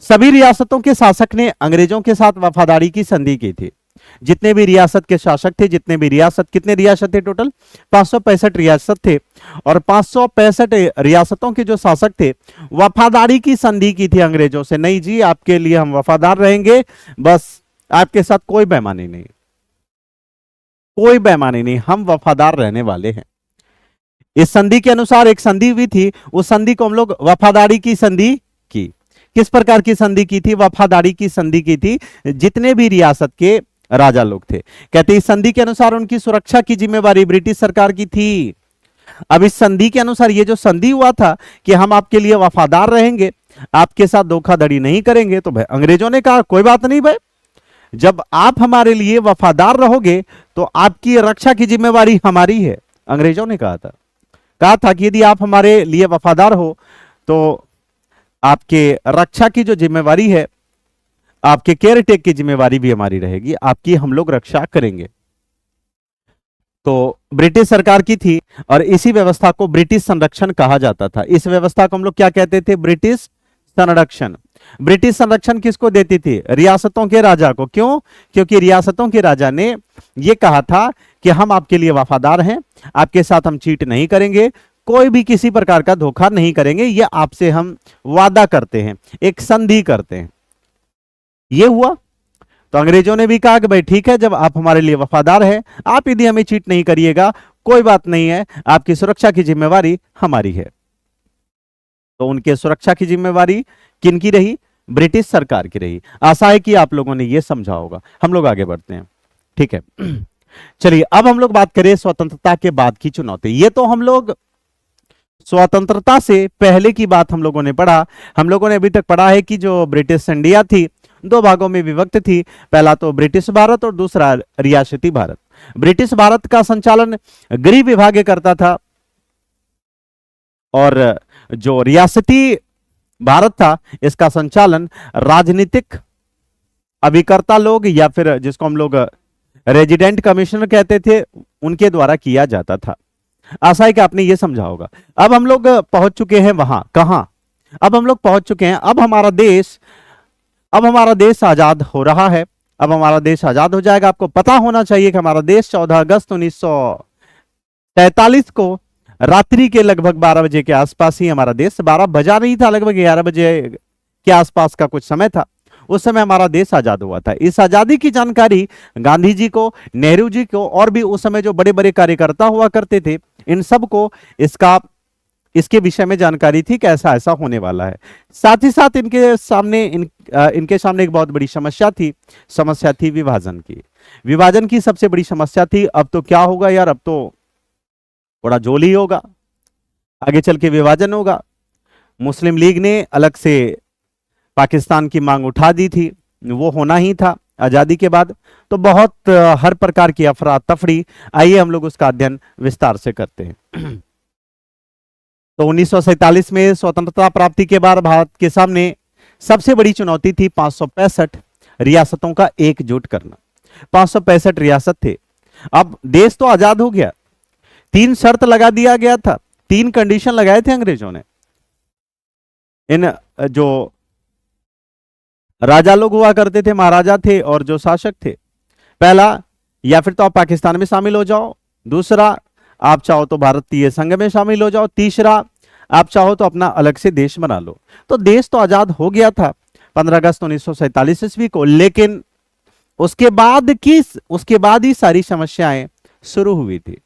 Speaker 1: सभी रियासतों के शासक ने अंग्रेजों के साथ वफादारी की संधि की थी। जितने भी रियासत के शासक थे, जितने भी रियासत, कितने रियासत थे टोटल, 565 रियासत थे, और 565 रियासतों के जो शासक थे वफादारी की संधि की थी अंग्रेजों से। नहीं जी, आपके लिए हम वफादार रहेंगे, बस आपके साथ कोई बेईमानी नहीं, कोई बेईमानी नहीं, हम वफादार रहने वाले हैं। इस संधि के अनुसार एक संधि हुई थी, उस संधि को हम लोग वफादारी की संधि की। किस प्रकार की संधि की थी, वफादारी की संधि की थी। जितने भी रियासत के राजा लोग थे, कहते इस संधि के अनुसार उनकी सुरक्षा की जिम्मेवारी ब्रिटिश सरकार की थी। अब इस संधि के अनुसार ये जो संधि हुआ था कि हम आपके लिए वफादार रहेंगे, आपके साथ धोखाधड़ी नहीं करेंगे, तो भाई अंग्रेजों ने कहा कोई बात नहीं भाई, जब आप हमारे लिए वफादार रहोगे तो आपकी रक्षा की जिम्मेवारी हमारी है। अंग्रेजों ने कहा था कि यदि आप हमारे लिए वफादार हो तो आपके रक्षा की जो जिम्मेवारी है, आपके केयर टेक की जिम्मेवारी भी हमारी रहेगी, आपकी हम लोग रक्षा करेंगे। तो ब्रिटिश सरकार की थी और इसी व्यवस्था को ब्रिटिश संरक्षण कहा जाता था। इस व्यवस्था को हम लोग क्या कहते थे, ब्रिटिश संरक्षण। ब्रिटिश संरक्षण किसको देती थी, रियासतों के राजा को। क्यों, क्योंकि रियासतों के राजा ने यह कहा था कि हम आपके लिए वफादार हैं, आपके साथ हम चीट नहीं करेंगे, कोई भी किसी प्रकार का धोखा नहीं करेंगे, ये आपसे हम वादा करते हैं, एक संधि करते हैं। ये हुआ। तो अंग्रेजों ने भी कहा कि भाई ठीक है, जब आप हमारे लिए वफादार हैं, आप यदि हमें चीट नहीं करिएगा, कोई बात नहीं है, आपकी सुरक्षा की जिम्मेवारी हमारी है। तो उनके सुरक्षा की जिम्मेवारी किनकी रही? ब्रिटिश सरकार की रही। आशा है कि आप लोगों ने यह समझा होगा। हम लोग आगे बढ़ते हैं, ठीक है। चलिए अब हम लोग बात करें स्वतंत्रता के बाद की चुनौती। ये तो हम लोग स्वतंत्रता से पहले की बात हम लोगों ने पढ़ा। हम लोगों ने अभी तक पढ़ा है कि जो ब्रिटिश इंडिया थी, दो भागों में विभक्त थी। पहला तो ब्रिटिश भारत और दूसरा रियासती भारत। ब्रिटिश भारत का संचालन गृह विभाग करता था और जो रियासती भारत था, इसका संचालन राजनीतिक अभिकर्ता लोग या फिर जिसको हम लोग रेजिडेंट कमिश्नर कहते थे, उनके द्वारा किया जाता था। आशा है कि आपने ये समझा होगा। अब हम लोग पहुंच चुके हैं वहां, कहां? अब हम लोग पहुंच चुके हैं, अब हमारा देश आजाद हो रहा है। अब हमारा देश आजाद हो जाएगा। आपको पता होना चाहिए कि हमारा देश 14 अगस्त 1943 को रात्रि के लगभग 12 बजे के आसपास ही, हमारा देश 12 बजा नहीं था, लगभग 11 बजे के आसपास का कुछ समय था, उस समय हमारा देश आजाद हुआ था। इस आजादी की जानकारी गांधी जी को, नेहरू जी को और भी उस समय जो बड़े बड़े कार्यकर्ता हुआ करते थे, इन सब को इसके विषय में जानकारी थी कि ऐसा ऐसा होने वाला है। साथ ही साथ इनके सामने एक बहुत बड़ी समस्या थी विभाजन की। विभाजन की सबसे बड़ी समस्या थी, अब तो क्या होगा यार, अब तो बड़ा जोल ही होगा, आगे चल के विभाजन होगा। मुस्लिम लीग ने अलग से पाकिस्तान की मांग उठा दी थी, वो होना ही था आजादी के बाद। तो बहुत हर प्रकार की अफरा तफरी, आइए हम लोग उसका अध्ययन विस्तार से करते हैं। तो 1947 में स्वतंत्रता प्राप्ति के बाद भारत के सामने सबसे बड़ी चुनौती थी 565 रियासतों का एकजुट करना। 565 रियासत थे। अब देश तो आजाद हो गया, 3 शर्त लगा दिया गया था, 3 कंडीशन लगाए थे अंग्रेजों ने। इन जो राजा लोग हुआ करते थे, महाराजा थे और जो शासक थे, पहला, या फिर तो आप पाकिस्तान में शामिल हो जाओ, दूसरा, आप चाहो तो भारतीय संघ में शामिल हो जाओ, तीसरा, आप चाहो तो अपना अलग से देश बना लो। तो देश तो आजाद हो गया था 15 अगस्त 1947 ईस्वी को, लेकिन उसके बाद ही सारी समस्याएं शुरू हुई थी।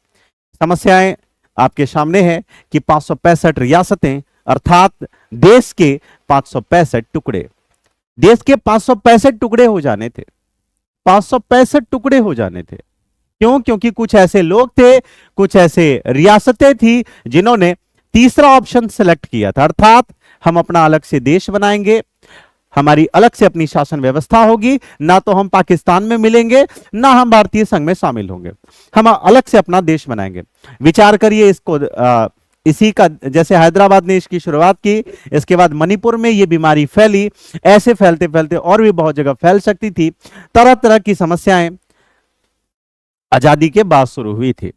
Speaker 1: समस्याएं आपके सामने है कि 565 रियासतें, अर्थात देश के 565 टुकड़े, देश के 565 टुकड़े हो जाने थे। 565 टुकड़े हो जाने थे। क्यों? क्योंकि कुछ ऐसे लोग थे, कुछ ऐसे रियासतें थी जिन्होंने तीसरा ऑप्शन सेलेक्ट किया था, अर्थात हम अपना अलग से देश बनाएंगे, हमारी अलग से अपनी शासन व्यवस्था होगी, ना तो हम पाकिस्तान में मिलेंगे, ना हम भारतीय संघ में शामिल होंगे, हम अलग से अपना देश बनाएंगे। विचार करिए इसको, इसी का, जैसे हैदराबाद ने इसकी शुरुआत की, इसके बाद मणिपुर में ये बीमारी फैली, ऐसे फैलते फैलते और भी बहुत जगह फैल सकती थी। तरह तरह की समस्याएं आजादी के बाद शुरू हुई थी।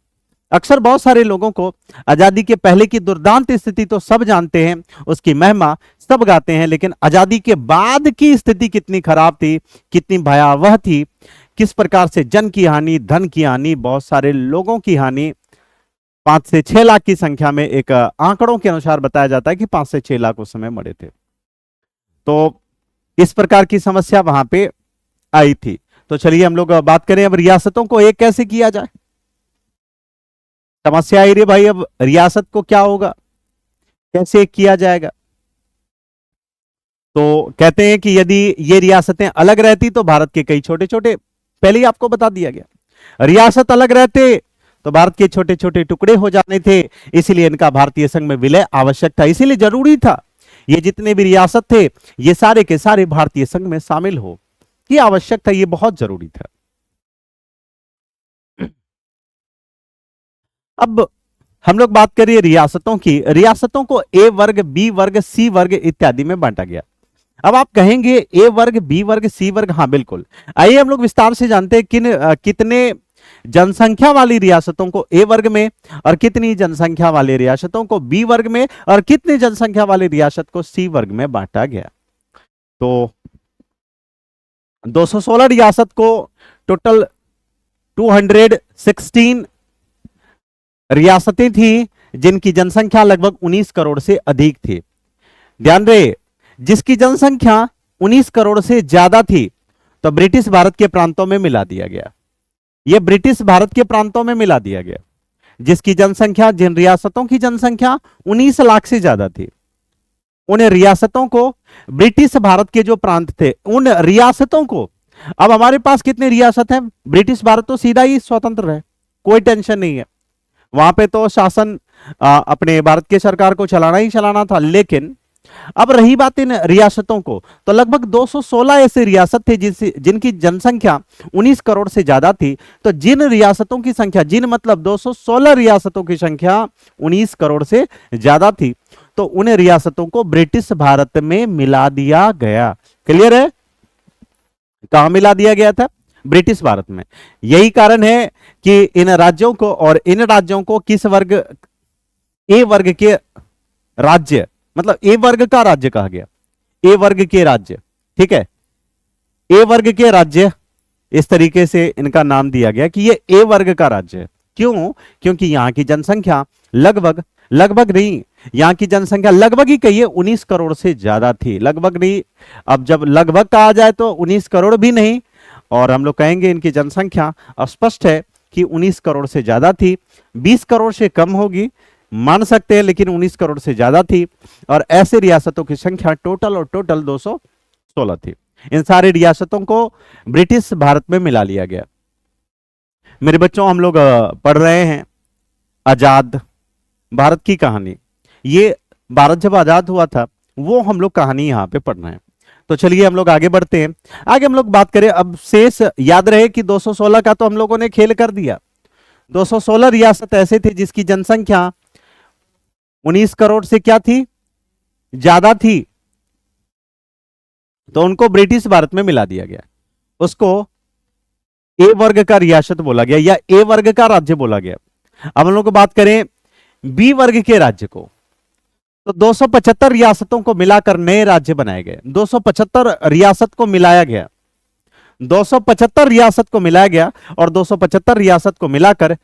Speaker 1: अक्सर बहुत सारे लोगों को आजादी के पहले की दुर्दांत स्थिति तो सब जानते हैं, उसकी महिमा सब गाते हैं, लेकिन आजादी के बाद की स्थिति कितनी खराब थी, कितनी भयावह थी, किस प्रकार से जन की हानि, धन की हानि, बहुत सारे लोगों की हानि, 5 से 6 लाख की संख्या में, एक आंकड़ों के अनुसार बताया जाता है कि 5 से 6 लाख उस समय मरे थे। तो इस प्रकार की समस्या वहां पे आई थी। तो चलिए हम लोग बात करें अब रियासतों को एक कैसे किया जाए। समस्या आई रे भाई, अब रियासत को क्या होगा, कैसे एक किया जाएगा? तो कहते हैं कि यदि ये रियासतें अलग रहती तो भारत के कई छोटे छोटे, पहले ही आपको बता दिया गया, रियासत अलग रहते तो भारत के छोटे छोटे टुकड़े हो जाने थे, इसीलिए इनका भारतीय संघ में विलय आवश्यक था। इसीलिए जरूरी था ये जितने भी रियासत थे ये सारे के सारे भारतीय संघ में शामिल हो, ये आवश्यक था, ये बहुत जरूरी था। अब हम लोग बात करिए रियासतों की। रियासतों को ए वर्ग, बी वर्ग, सी वर्ग इत्यादि में बांटा गया। अब आप कहेंगे ए वर्ग, बी वर्ग, सी वर्ग, हाँ बिल्कुल। आइए हम लोग विस्तार से जानते हैं कितने जनसंख्या वाली रियासतों को ए वर्ग में और कितनी जनसंख्या वाली रियासतों को बी वर्ग में और कितनी जनसंख्या वाली रियासत को सी वर्ग में बांटा गया। तो 216 रियासत को टोटल 216 रियासतें थी जिनकी जनसंख्या लगभग 19 करोड़ से अधिक थी। ध्यान रहे, जिसकी जनसंख्या 19 करोड़ से ज्यादा थी तो ब्रिटिश भारत के प्रांतों में मिला दिया गया। ये ब्रिटिश भारत के प्रांतों में मिला दिया गया, जिसकी जनसंख्या, जिन रियासतों की जनसंख्या 19 लाख से ज्यादा थी, उन रियासतों को, ब्रिटिश भारत के जो प्रांत थे उन रियासतों को, अब हमारे पास कितने रियासत हैं? ब्रिटिश भारत तो सीधा ही स्वतंत्र है, कोई टेंशन नहीं है, वहां पे तो शासन अपने भारत के सरकार को चलाना ही चलाना था। लेकिन अब रही बात इन रियासतों को, तो लगभग 216 ऐसे रियासत थे जिनकी जनसंख्या 19 करोड़ से ज्यादा थी। तो जिन रियासतों की संख्या, जिन मतलब 216 रियासतों की संख्या 19 करोड़ से ज्यादा थी, तो उन रियासतों को ब्रिटिश भारत में मिला दिया गया। क्लियर है? कहां मिला दिया गया था? ब्रिटिश भारत में। यही कारण है कि इन राज्यों को, और इन राज्यों को किस वर्ग, ए वर्ग के राज्य, मतलब ए वर्ग का राज्य कहा गया, ए वर्ग के राज्य, ठीक है, ए वर्ग के राज्य, इस तरीके से इनका नाम दिया गया कि ये ए वर्ग का राज्य है। क्यों? क्योंकि यहां की जनसंख्या लगभग नहीं, यहां की जनसंख्या लगभग ही कहिए 19 करोड़ से ज्यादा थी। लगभग नहीं, अब जब लगभग कहा जाए तो 19 करोड़ भी नहीं, और हम लोग कहेंगे इनकी जनसंख्या स्पष्ट है कि 19 करोड़ से ज्यादा थी। 20 करोड़ से कम होगी मान सकते हैं, लेकिन 19 करोड़ से ज्यादा थी। और ऐसे रियासतों की संख्या टोटल 216 थी। इन सारी रियासतों को ब्रिटिश भारत में मिला लिया गया। मेरे बच्चों, हम लोग पढ़ रहे हैं आजाद भारत की कहानी। ये भारत जब आजाद हुआ था वो हम लोग कहानी यहां पे पढ़ रहे हैं। तो चलिए हम लोग आगे बढ़ते हैं। आगे हम लोग बात करें, अब शेष याद रहे कि 216 का तो हम लोगों ने खेल कर दिया। 216 रियासत ऐसे थे जिसकी जनसंख्या 19 करोड़ से क्या थी? ज्यादा थी। तो उनको ब्रिटिश भारत में मिला दिया गया। उसको ए वर्ग का रियासत बोला गया या ए वर्ग का राज्य बोला गया। अब हम लोग बात करें बी वर्ग के राज्य को, तो 275 रियासतों को मिलाकर नए राज्य बनाए गए। 275 रियासत को मिलाया गया, 275 रियासत को मिलाया गया, और 275 रियासत को मिलाकर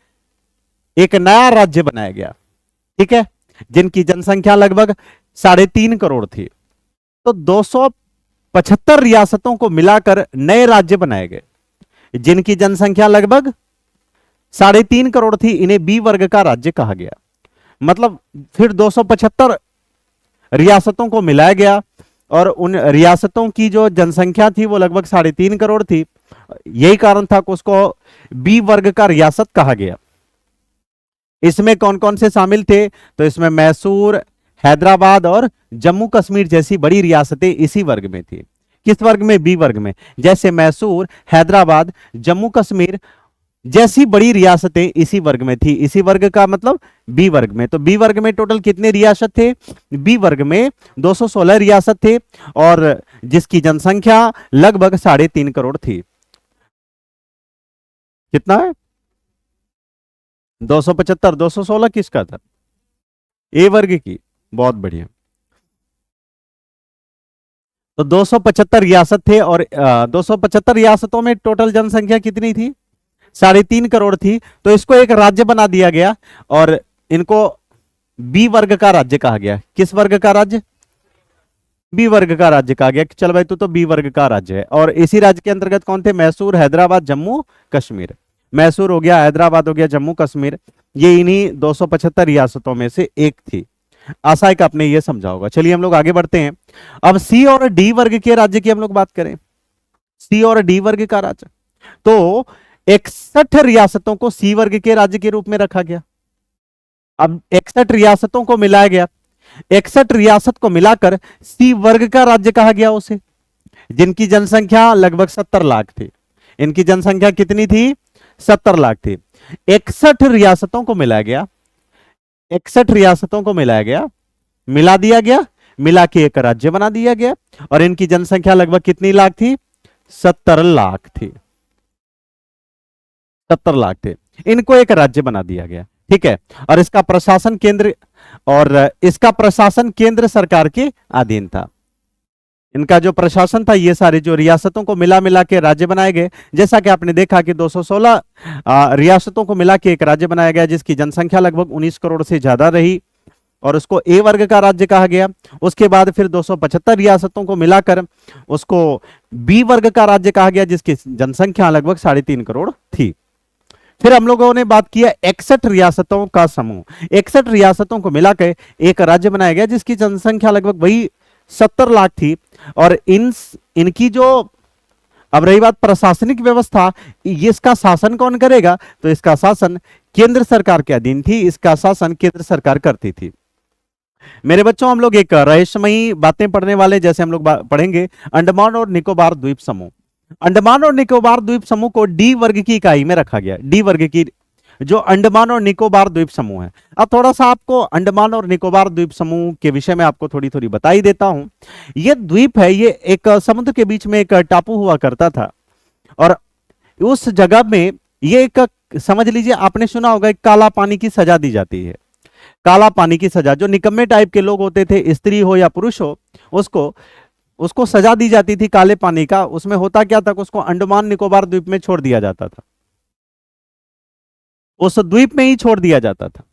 Speaker 1: एक नया राज्य बनाया गया, ठीक है, जिनकी जनसंख्या लगभग 3.5 करोड़ थी। तो 275 रियासतों को मिलाकर नए राज्य बनाए गए, जिनकी जनसंख्या लगभग 3.5 करोड़ थी। इन्हें बी वर्ग का राज्य कहा गया। मतलब फिर 275 रियासतों को मिलाया गया, और उन रियासतों की जो जनसंख्या थी वो लगभग 3.5 करोड़ थी। यही कारण था कि उसको बी वर्ग का रियासत कहा गया। इसमें कौन कौन से शामिल थे? तो इसमें मैसूर, हैदराबाद और जम्मू कश्मीर जैसी बड़ी रियासतें इसी वर्ग में थी। किस वर्ग में? बी वर्ग में। जैसे मैसूर, हैदराबाद, जम्मू कश्मीर जैसी बड़ी रियासतें इसी वर्ग में थी। इसी वर्ग का मतलब बी वर्ग में। तो बी वर्ग में टोटल कितने रियासत थे? बी वर्ग में 216 रियासत थे, और जिसकी जनसंख्या लगभग 3.5 करोड़ थी। कितना है? 275। 216 किसका था? ए वर्ग की। बहुत बढ़िया। तो 275 रियासत थे, और 275 रियासतों में टोटल जनसंख्या कितनी थी? 3.5 करोड़ थी। तो इसको एक राज्य बना दिया गया, और इनको बी वर्ग का राज्य कहा गया। किस वर्ग का राज्य? बी वर्ग का राज्य कहा गया कि चल भाई तू तो बी वर्ग का राज्य है। और इसी राज्य के अंतर्गत कौन थे? मैसूर, हैदराबाद, जम्मू कश्मीर। मैसूर हो गया, हैदराबाद हो गया, जम्मू कश्मीर, ये इन्हीं 275 रियासतों में से एक थी। आशा है कि आपने ये समझा होगा। चलिए हम लोग आगे बढ़ते हैं। अब सी और डी वर्ग के राज्य की हम लोग बात करें। सी और डी वर्ग का राज्य, तो 61 रियासतों को सी वर्ग के राज्य के रूप में रखा गया। अब 61 रियासतों को मिलाया गया, 61 रियासत को मिलाकर सी वर्ग का राज्य कहा गया उसे, जिनकी जनसंख्या लगभग 70 लाख थी। इनकी जनसंख्या कितनी थी? 70 लाख थी। 61 रियासतों को मिलाया गया, 61 रियासतों को मिलाया गया, मिला दिया गया, मिला के एक राज्य बना दिया गया, और इनकी जनसंख्या लगभग कितनी लाख थी? 70 लाख थी। 70 लाख थे। इनको एक राज्य बना दिया गया, ठीक है। और इसका प्रशासन केंद्र सरकार के अधीन था। इनका जो प्रशासन था, ये सारे जो रियासतों को मिला मिला के राज्य बनाए गए। जैसा कि आपने देखा कि 216 रियासतों को मिला के एक राज्य बनाया गया, जिसकी जनसंख्या लगभग 19 करोड़ से ज्यादा रही। और उसको ए वर्ग का राज्य कहा गया। उसके बाद फिर 275 रियासतों को मिलाकर उसको बी वर्ग का राज्य कहा गया, जिसकी जनसंख्या लगभग 3.5 करोड़ थी। फिर हम लोगों ने बात किया 61 रियासतों का समूह। 61 रियासतों को मिलाकर एक राज्य बनाया गया, जिसकी जनसंख्या लगभग वही 70 लाख थी। और इनकी जो, अब रही बात प्रशासनिक व्यवस्था, इसका शासन कौन करेगा, तो इसका शासन केंद्र सरकार के अधीन थी, इसका शासन केंद्र सरकार करती थी। मेरे बच्चों, हम लोग एक रहस्यमयी बातें पढ़ने वाले, जैसे हम लोग पढ़ेंगे अंडमान और निकोबार द्वीप समूह। अंडमान और निकोबार द्वीप समूह को डी वर्ग की इकाई में रखा गया। डी वर्ग की जो अंडमान और निकोबार द्वीप समूह है। अब थोड़ा सा आपको अंडमान और निकोबार द्वीप समूह के विषय में आपको थोड़ी थोड़ी बताई देता हूं। ये द्वीप है, ये एक समुद्र के बीच में एक टापू हुआ करता था, और उस जगह में ये एक, समझ लीजिए आपने सुना होगा, एक काला पानी की सजा दी जाती है। काला पानी की सजा, जो निकम्मे टाइप के लोग होते थे, स्त्री हो या पुरुष हो, उसको सजा दी जाती थी काले पानी का। उसमें होता क्या था, उसको अंडमान निकोबार द्वीप में छोड़ दिया जाता था, उस द्वीप में ही छोड़ दिया जाता था।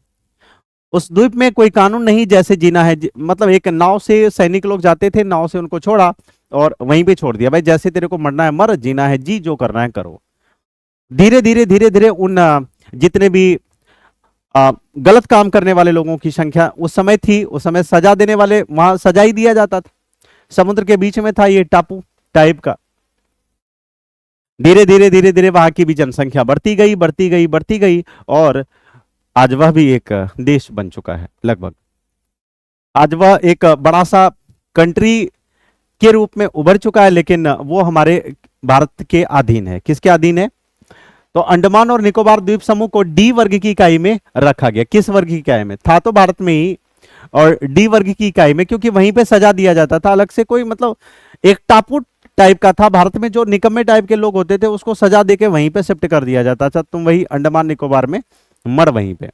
Speaker 1: उस द्वीप में कोई कानून नहीं, जैसे जीना है, मतलब एक नाव से सैनिक लोग जाते थे, नाव से उनको छोड़ा और वहीं पे छोड़ दिया, भाई जैसे तेरे को मरना है मर, जीना है जी, जो करना है करो। धीरे धीरे उन जितने भी गलत काम करने वाले लोगों की संख्या उस समय थी, उस समय सजा देने वाले वहां सजा ही दिया जाता था। समुद्र के बीच में था ये टापू टाइप का। धीरे धीरे वहां की भी जनसंख्या बढ़ती गई और आज वह भी एक देश बन चुका है। लगभग आज वह एक बड़ा सा कंट्री के रूप में उभर चुका है, लेकिन वो हमारे भारत के अधीन है। किसके अधीन है, तो अंडमान और निकोबार द्वीप समूह को डी वर्ग की इकाई में रखा गया। किस वर्ग की इकाई में, था तो भारत में ही, और डी वर्ग की इकाई में, क्योंकि वहीं पे सजा दिया जाता था। अलग से कोई, मतलब एक टापू टाइप का था। भारत में जो निकम्मे टाइप के लोग होते थे, उसको सजा देके वहीं पे शिफ्ट कर दिया जाता था, तुम वही अंडमान निकोबार में मर वहीं पे।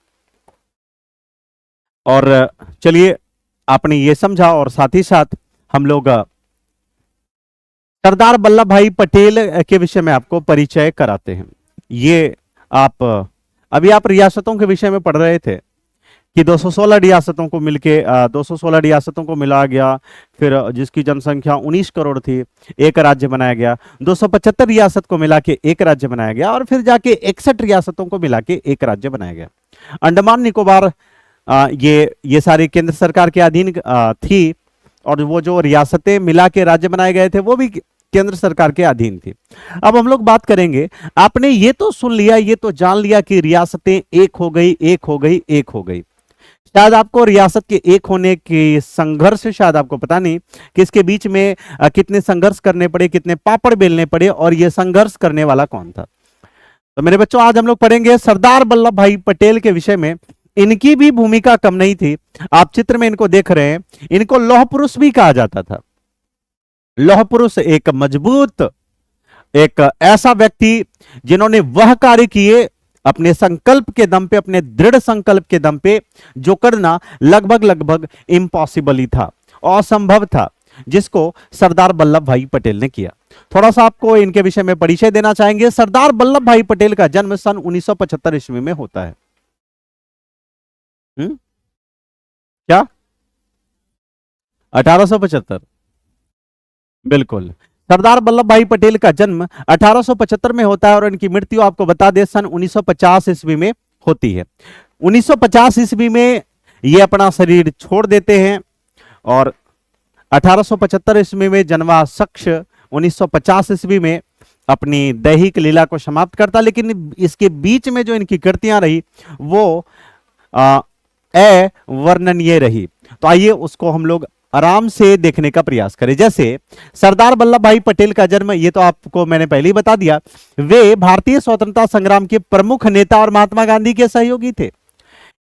Speaker 1: और चलिए, आपने ये समझा, और साथ ही साथ हम लोग सरदार वल्लभ भाई पटेल के विषय में आपको परिचय कराते हैं। ये आप अभी आप रियासतों के विषय में पढ़ रहे थे कि 216 रियासतों को मिलके 216 रियासतों को मिला गया, फिर जिसकी जनसंख्या 19 करोड़ थी, एक राज्य बनाया गया। 275 रियासत को मिला के एक राज्य बनाया गया, और फिर जाके 61 रियासतों को मिला के एक राज्य बनाया गया। अंडमान निकोबार ये सारी केंद्र सरकार के अधीन थी, और वो जो रियासतें मिला के राज्य बनाए गए थे, वो भी केंद्र सरकार के अधीन थी। अब हम लोग बात करेंगे, आपने ये तो सुन लिया, ये तो जान लिया कि रियासतें एक हो गई, एक हो गई, एक हो गई। शायद आपको रियासत के एक होने के संघर्ष शायद आपको पता नहीं कि इसके बीच में कितने संघर्ष करने पड़े, कितने पापड़ बेलने पड़े, और ये संघर्ष करने वाला कौन था। तो मेरे बच्चों, आज हम लोग पढ़ेंगे सरदार वल्लभ भाई पटेल के विषय में। इनकी भी भूमिका कम नहीं थी। आप चित्र में इनको देख रहे हैं, इनको लौह पुरुष भी कहा जाता था। लौह पुरुष एक मजबूत, एक ऐसा व्यक्ति जिन्होंने वह कार्य किए अपने संकल्प के दम पे, अपने दृढ़ संकल्प के दम पे, जो करना लगभग इम्पॉसिबल ही था, असंभव था, जिसको सरदार वल्लभ भाई पटेल ने किया। थोड़ा सा आपको इनके विषय में परिचय देना चाहेंगे। सरदार वल्लभ भाई पटेल का जन्म सन 1975 ईस्वी में होता है। क्या 1875? बिल्कुल, सरदार वल्लभ भाई पटेल का जन्म 1875 में होता है, और इनकी मृत्यु आपको बता दें सन 1950 ईस्वी में होती है। 1950 ईस्वी में ये अपना शरीर छोड़ देते हैं, और 1875 ईस्वी में जन्मा शख्स 1950 ईस्वी में अपनी दैहिक लीला को समाप्त करता। लेकिन इसके बीच में जो इनकी कृतियां रही, वो अवर्णनीय रही। तो आइए उसको हम लोग आराम से देखने का प्रयास करें। जैसे सरदार वल्लभ भाई पटेल का जन्म, ये तो आपको मैंने पहले ही बता दिया, वे भारतीय स्वतंत्रता संग्राम के प्रमुख नेता और महात्मा गांधी के सहयोगी थे।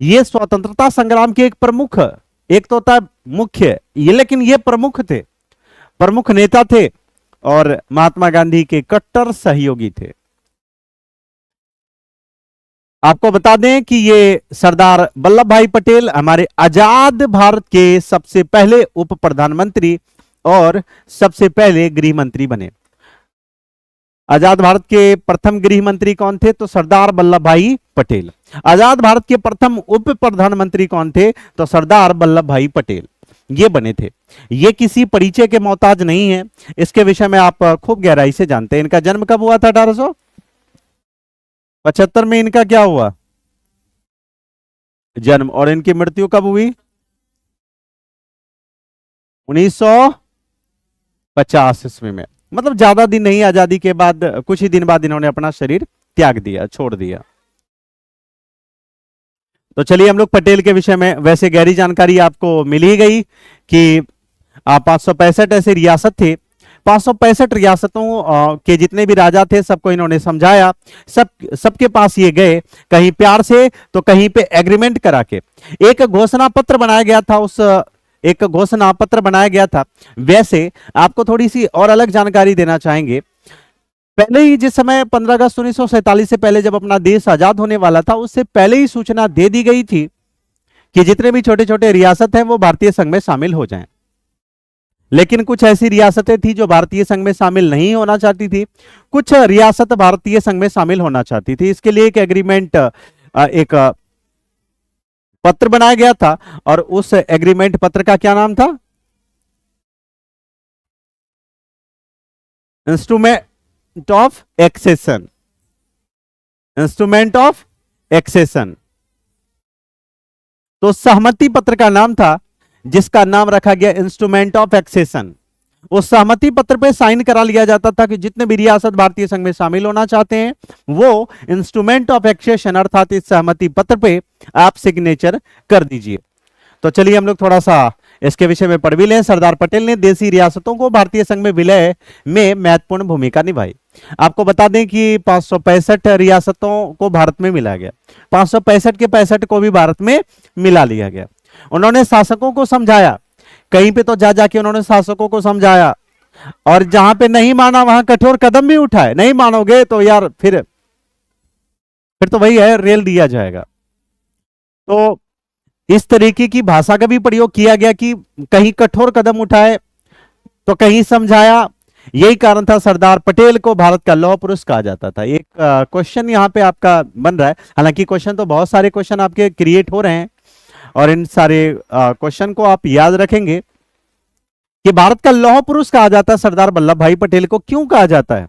Speaker 1: ये स्वतंत्रता संग्राम के एक प्रमुख, एक तो था मुख्य ये, लेकिन ये प्रमुख थे, प्रमुख नेता थे, और महात्मा गांधी के कट्टर सहयोगी थे। आपको बता दें कि ये सरदार वल्लभ भाई पटेल हमारे आजाद भारत के सबसे पहले उप प्रधानमंत्री और सबसे पहले गृह मंत्री बने। आजाद भारत के प्रथम गृह मंत्री कौन थे, तो सरदार वल्लभ भाई पटेल। आजाद भारत के प्रथम उप प्रधानमंत्री कौन थे? तो सरदार वल्लभ भाई पटेल ये बने थे। ये किसी परिचय के मोहताज नहीं है, इसके विषय में आप खूब गहराई से जानते हैं। इनका जन्म कब हुआ था? 1875 में इनका क्या हुआ? जन्म। और इनकी मृत्यु कब हुई? 1950 ईस्वी में। मतलब ज्यादा दिन नहीं, आजादी के बाद कुछ ही दिन बाद इन्होंने अपना शरीर त्याग दिया, छोड़ दिया। तो चलिए हम लोग पटेल के विषय में, वैसे गहरी जानकारी आपको मिल ही गई कि 565 ऐसे रियासत थे। 565 रियासतों के जितने भी राजा थे सबको इन्होंने समझाया, सबके पास ये गए, कहीं प्यार से तो कहीं पे एग्रीमेंट करा के एक घोषणा पत्र बनाया गया था। एक घोषणा पत्र बनाया गया था। वैसे आपको थोड़ी सी और अलग जानकारी देना चाहेंगे। पहले ही जिस समय 15 अगस्त 1947 से पहले जब अपना देश आजाद होने वाला था, उससे पहले ही सूचना दे दी गई थी कि जितने भी छोटे छोटे रियासत हैं वो भारतीय संघ में शामिल हो जाएं। लेकिन कुछ ऐसी रियासतें थी जो भारतीय संघ में शामिल नहीं होना चाहती थी, कुछ रियासत भारतीय संघ में शामिल होना चाहती थी। इसके लिए एक एग्रीमेंट, एक पत्र बनाया गया था और उस एग्रीमेंट पत्र का क्या नाम था? Instrument of accession. Instrument of accession. तो सहमति पत्र का नाम था, जिसका नाम रखा गया इंस्ट्रूमेंट ऑफ एक्सेशन। उस सहमति पत्र पे साइन करा लिया जाता था कि जितने भी रियासत भारतीय संघ में शामिल होना चाहते हैं वो इंस्ट्रूमेंट ऑफ एक्सेशन अर्थात इस सहमति पत्र पे आप सिग्नेचर कर दीजिए। तो चलिए हम लोग थोड़ा सा इसके विषय में पढ़ भी लें। सरदार पटेल ने देशी रियासतों को भारतीय संघ में विलय में महत्वपूर्ण भूमिका निभाई। आपको बता दें कि 565 रियासतों को भारत में मिला गया, 565 के 65 को भी भारत में मिला लिया गया। उन्होंने शासकों को समझाया, कहीं पे तो जा जाके उन्होंने शासकों को समझाया, और जहां पे नहीं माना वहां कठोर कदम भी उठाए। नहीं मानोगे तो यार फिर तो वही है, रेल दिया जाएगा। तो इस तरीके की भाषा का भी प्रयोग किया गया कि कहीं कठोर कदम उठाए तो कहीं समझाया। यही कारण था सरदार पटेल को भारत का लौह पुरुष कहा जाता था। एक क्वेश्चन यहाँ पे आपका बन रहा है, हालांकि क्वेश्चन तो बहुत सारे क्वेश्चन आपके क्रिएट हो रहे हैं और इन सारे क्वेश्चन को आप याद रखेंगे कि भारत का लौह पुरुष कहा जाता है सरदार वल्लभ भाई पटेल को। क्यों कहा जाता है?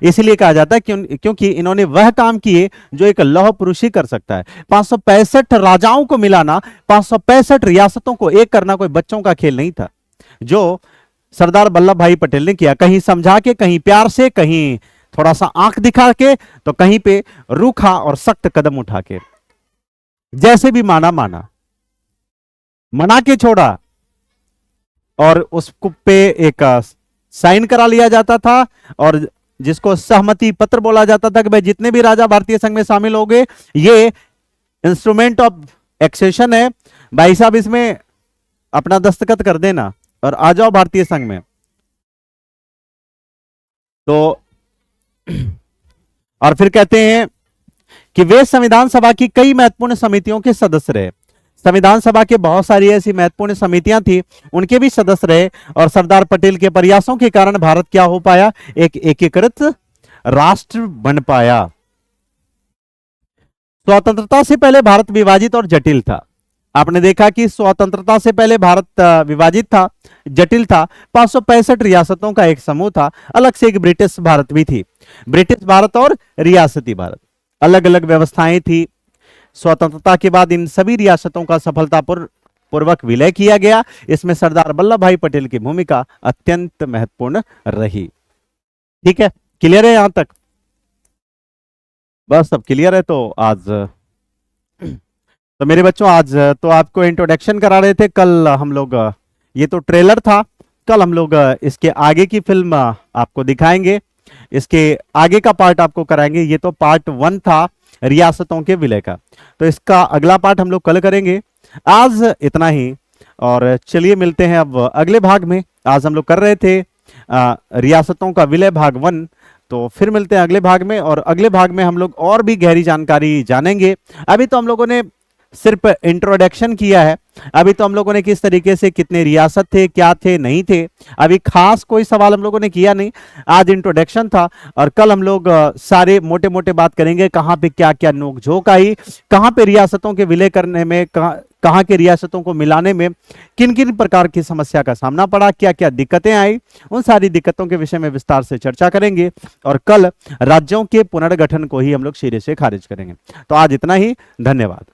Speaker 1: इसलिए कहा जाता है क्योंकि इन्होंने वह काम किए जो एक लौह पुरुष ही कर सकता है। 565 राजाओं को मिलाना, 565 रियासतों को एक करना कोई बच्चों का खेल नहीं था, जो सरदार वल्लभ भाई पटेल ने किया। कहीं समझा के, कहीं प्यार से, कहीं थोड़ा सा आंख दिखा के, तो कहीं पे रूखा और सख्त कदम उठा के। जैसे भी माना मना के छोड़ा और उसको पे एक साइन करा लिया जाता था, और जिसको सहमति पत्र बोला जाता था कि भाई जितने भी राजा भारतीय संघ में शामिल हो गए, ये इंस्ट्रूमेंट ऑफ एक्सेशन है भाई साहब, इसमें अपना दस्तखत कर देना और आ जाओ भारतीय संघ में। तो और फिर कहते हैं कि वे संविधान सभा की कई महत्वपूर्ण समितियों के सदस्य रहे। संविधान सभा के बहुत सारी ऐसी महत्वपूर्ण समितियां थी, उनके भी सदस्य रहे, और सरदार पटेल के प्रयासों के कारण भारत क्या हो पाया? एक एकीकृत राष्ट्र बन पाया। स्वतंत्रता से पहले भारत विभाजित और जटिल था। आपने देखा कि स्वतंत्रता से पहले भारत विभाजित था, जटिल था। 565 रियासतों का एक समूह था, अलग से एक ब्रिटिश भारत भी थी। ब्रिटिश भारत और रियासती भारत, अलग अलग व्यवस्थाएं थी। स्वतंत्रता के बाद इन सभी रियासतों का सफलतापूर्वक विलय किया गया। इसमें सरदार वल्लभ भाई पटेल की भूमिका अत्यंत महत्वपूर्ण रही। ठीक है, क्लियर है यहां तक? बस सब क्लियर है। तो आज तो मेरे बच्चों, आज तो आपको इंट्रोडक्शन करा रहे थे। कल हम लोग, ये तो ट्रेलर था, कल हम लोग इसके आगे की फिल्म आपको दिखाएंगे, इसके आगे का पार्ट आपको कराएंगे। ये तो पार्ट 1 था रियासतों के विलय का, तो इसका अगला पार्ट हम लोग कल करेंगे। आज इतना ही, और चलिए मिलते हैं अब अगले भाग में। आज हम लोग कर रहे थे रियासतों का विलय भाग 1, तो फिर मिलते हैं अगले भाग में, और अगले भाग में हम लोग और भी गहरी जानकारी जानेंगे। अभी तो हम लोगों ने सिर्फ इंट्रोडक्शन किया है। अभी तो हम लोगों ने किस तरीके से, कितने रियासत थे, क्या थे, नहीं थे, अभी खास कोई सवाल हम लोगों ने किया नहीं। आज इंट्रोडक्शन था और कल हम लोग सारे मोटे मोटे बात करेंगे, कहां पे क्या क्या नोकझोंक आई, कहां पे रियासतों के विलय करने में, कहां के रियासतों को मिलाने में किन किन प्रकार की समस्या का सामना पड़ा, क्या क्या दिक्कतें आई, उन सारी दिक्कतों के विषय में विस्तार से चर्चा करेंगे। और कल राज्यों के पुनर्गठन को ही हम लोग सिरे से खारिज करेंगे। तो आज इतना ही, धन्यवाद।